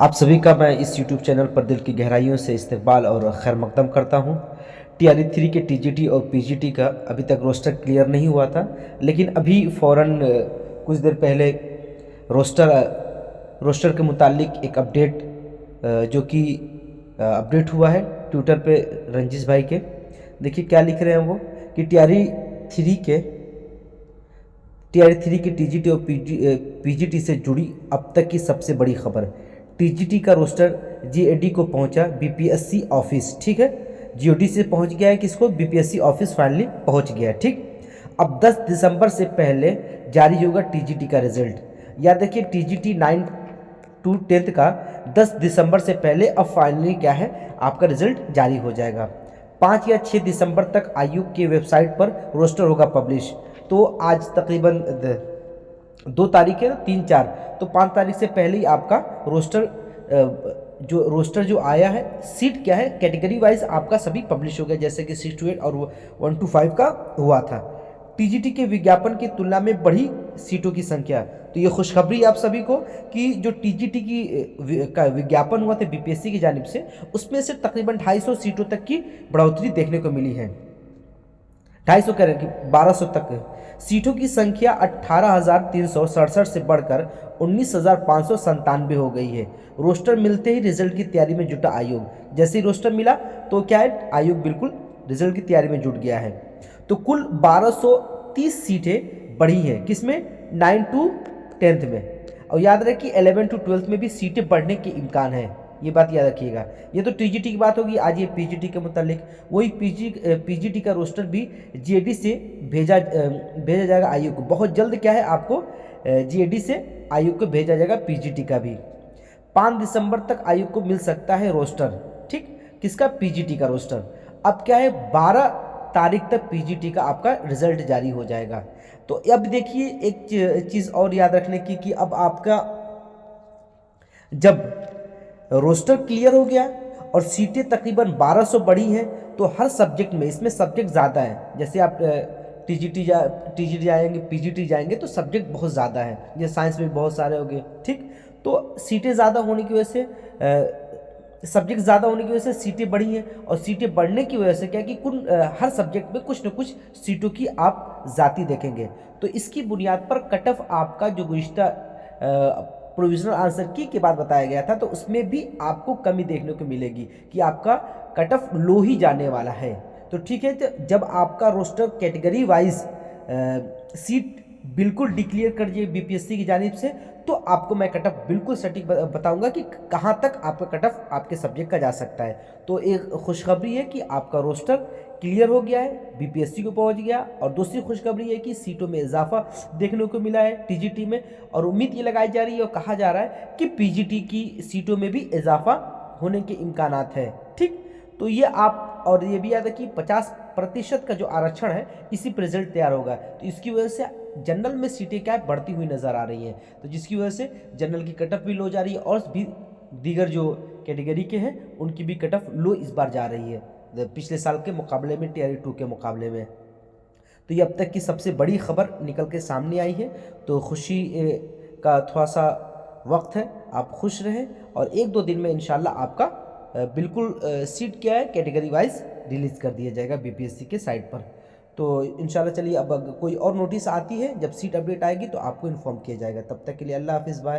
आप सभी का मैं इस YouTube चैनल पर दिल की गहराइयों से इस्तकबाल और खैर मकदम करता हूँ। TRE 3 के TGT और PGT का अभी तक रोस्टर क्लियर नहीं हुआ था, लेकिन अभी फ़ौरन कुछ देर पहले रोस्टर रोस्टर के मुतालिक एक अपडेट जो कि अपडेट हुआ है ट्विटर पे रंजिश भाई के। देखिए क्या लिख रहे हैं वो कि TRE 3 की TGT और PGT से जुड़ी अब तक की सबसे बड़ी खबर। TGT का रोस्टर GAD को पहुंचा BPSC ऑफिस। ठीक है, GOD से पहुंच गया है किसको, BPSC ऑफिस फाइनली पहुंच गया है। ठीक, अब 10 दिसंबर से पहले जारी होगा TGT का रिजल्ट। याद रखिए TGT 9 टू 10th का 10 दिसंबर से पहले अब फाइनली क्या है आपका रिजल्ट जारी हो जाएगा। 5 या 6 दिसंबर तक आयोग की वेबसाइट पर रोस्टर होगा पब्लिश। तो आज तकरीबन 2 तारीख है ना, 3 4, तो 5 तारीख से पहले ही आपका रोस्टर जो आया है, सीट क्या है कैटेगरी वाइज आपका सभी पब्लिश हो गया, जैसे कि 6 to 8 और 1 to 5 का हुआ था। TGT के विज्ञापन की तुलना में बढ़ी सीटों की संख्या। तो ये खुशखबरी आप सभी को कि जो TGT का विज्ञापन हुआ था BPSC की जानिब से, उसमें से तकरीबन 250 सीटों तक की बढ़ोतरी देखने को मिली है। 250 कह रहे हैं कि 1200 तक सीटों की संख्या 18,367 से बढ़कर 19,597 हो गई है। रोस्टर मिलते ही रिजल्ट की तैयारी में जुटा आयोग। जैसे ही रोस्टर मिला तो क्या है, आयोग बिल्कुल रिजल्ट की तैयारी में जुट गया है। तो कुल 1230 सीटें बढ़ी हैं किसमें, 9 to 10th में। और याद रखिए 11 to 12th में भी सीटें बढ़ने के इम्कान है, ये बात याद रखिएगा। ये तो TGT की बात होगी। आज ये PGT के मुतालिक वही PGT का रोस्टर भी GAD से भेजा जाएगा आयोग को। बहुत जल्द क्या है आपको GAD से आयोग को भेजा जाएगा PGT का भी। 5 दिसंबर तक आयोग को मिल सकता है रोस्टर। ठीक, किसका, PGT का रोस्टर। अब क्या है 12 तारीख तक PGT का आपका रिजल्ट जारी हो जाएगा। तो अब देखिए एक चीज़ और याद रखने की कि अब आपका जब रोस्टर क्लियर हो गया और सीटें तकरीबन 1200 बढ़ी हैं, तो हर सब्जेक्ट में, इसमें सब्जेक्ट ज़्यादा हैं। जैसे आप TGT जाएंगे, PGT जाएंगे तो सब्जेक्ट बहुत ज़्यादा है, जैसे साइंस में बहुत सारे हो गए। ठीक, तो सीटें ज़्यादा होने की वजह से सब्जेक्ट ज़्यादा होने की वजह से सीटें बढ़ी हैं, और सीटें बढ़ने की वजह से क्या कि हर सब्जेक्ट में कुछ न कुछ सीटों की आप ज़ाती देखेंगे। तो इसकी बुनियाद पर कट ऑफ आपका जो गुज़िश्ता प्रोविजनल आंसर की के बाद बताया गया था, तो उसमें भी आपको कमी देखने को मिलेगी कि आपका कट ऑफ लो ही जाने वाला है। तो ठीक है, तो जब आपका रोस्टर कैटेगरी वाइज सीट बिल्कुल डिक्लेयर कर दिए BPSC की जानिब से, तो आपको मैं कट ऑफ बिल्कुल सटीक बताऊंगा कि कहाँ तक आपका कट ऑफ आपके सब्जेक्ट का जा सकता है। तो एक खुशखबरी है कि आपका रोस्टर क्लियर हो गया है, BPSC को पहुंच गया। और दूसरी खुशखबरी है कि सीटों में इजाफा देखने को मिला है TGT में, और उम्मीद ये लगाई जा रही है और कहा जा रहा है कि PGT की सीटों में भी इजाफा होने के इम्कानात है। ठीक, तो ये आप और ये भी याद है कि 50% का जो आरक्षण है इसी पर रिजल्ट तैयार होगा। तो इसकी वजह से जनरल में सीटें क्या है बढ़ती हुई नज़र आ रही हैं, तो जिसकी वजह से जनरल की कट ऑफ भी लो जा रही है, और भी दीगर जो कैटेगरी के हैं उनकी भी कट ऑफ लो इस बार जा रही है पिछले साल के मुकाबले में, TRE 2 के मुकाबले में। तो ये अब तक की सबसे बड़ी खबर निकल के सामने आई है। तो खुशी का थोड़ा सा वक्त है, आप खुश रहें, और 1-2 दिन में इंशाल्लाह आपका बिल्कुल सीट क्या है कैटेगरी वाइज रिलीज़ कर दिया जाएगा BPSC के साइट पर। तो इंशाल्लाह चलिए, अब कोई और नोटिस आती है, जब सीट अपडेट आएगी तो आपको इन्फॉर्म किया जाएगा। तब तक के लिए अल्लाह हाफिज़, बाय।